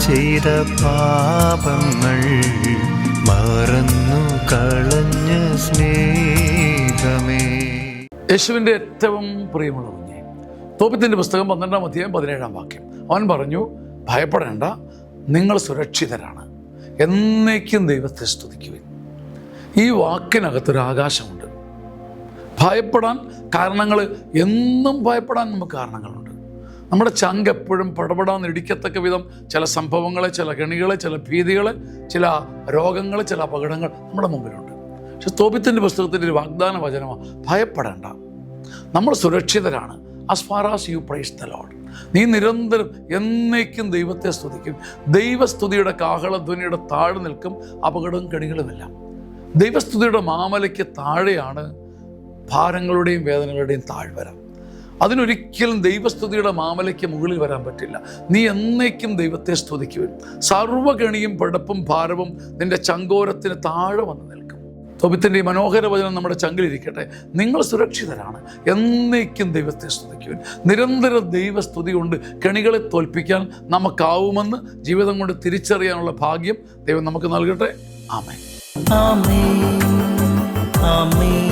ചെയ്ത പാപങ്ങൾ മറന്നു കളഞ്ഞ സ്നേഹമേ. യേശുവിൻ്റെ ഏറ്റവും പ്രിയമുള്ള കുഞ്ഞെ, തോബിത്തിൻ്റെ പുസ്തകം 12-ാം അധ്യായം 17-ാം വാക്യം. അവൻ പറഞ്ഞു, ഭയപ്പെടേണ്ട, നിങ്ങൾ സുരക്ഷിതരാണ്, എന്നേക്കും ദൈവത്തെ സ്തുതിക്കുവിൻ. ഈ വാക്കിനകത്തൊരു ആകാശമുണ്ട്. ഭയപ്പെടാൻ കാരണങ്ങൾ, എന്നും ഭയപ്പെടാൻ നമുക്ക് കാരണങ്ങളുണ്ട്. നമ്മുടെ ചങ്ക് എപ്പോഴും പടപെടാൻ ഇടിക്കത്തക്ക വിധം ചില സംഭവങ്ങളെ, ചില കെണികളെ, ചില ഭീതികളെ, ചില രോഗങ്ങൾ, ചില അപകടങ്ങൾ നമ്മുടെ മുമ്പിലുണ്ട്. പക്ഷെ തോബിത്തിൻ്റെ പുസ്തകത്തിൻ്റെ ഒരു വാഗ്ദാന വചനമാണ്, ഭയപ്പെടേണ്ട, നമ്മൾ സുരക്ഷിതരാണ്. As far as you praise the lord. നീ നിരന്തരം എന്നേക്കും ദൈവത്തെ സ്തുതിക്കും. ദൈവസ്തുതിയുടെ കാഹളധ്വനിയുടെ താഴെ നിൽക്കും അപകടവും കെണികളുമെല്ലാം. ദൈവസ്തുതിയുടെ മാമലയ്ക്ക് താഴെയാണ് ഭാരങ്ങളുടെയും വേദനകളുടെയും താഴ്വര. അതിനൊരിക്കലും ദൈവസ്തുതിയുടെ മാമലയ്ക്ക് മുകളിൽ വരാൻ പറ്റില്ല. നീ എന്നേക്കും ദൈവത്തെ സ്തുതിക്കുവിൻ. സർവ്വകണിയും പടപ്പും ഭാരവും നിന്റെ ചങ്കോരത്തിന് താഴെ വന്ന് നിൽക്കും. തോബിത്തിൻ്റെ ഈ മനോഹര വചനം നമ്മുടെ ചങ്കിലിരിക്കട്ടെ. നിങ്ങൾ സുരക്ഷിതരാണ്, എന്നേക്കും ദൈവത്തെ സ്തുതിക്കുവിൻ. നിരന്തര ദൈവസ്തുതി കൊണ്ട് കെണികളെ തോൽപ്പിക്കാൻ നമുക്കാവുമെന്ന് ജീവിതം കൊണ്ട് തിരിച്ചറിയാനുള്ള ഭാഗ്യം ദൈവം നമുക്ക് നൽകട്ടെ. ആമേൻ. ആമേൻ. ആമേൻ.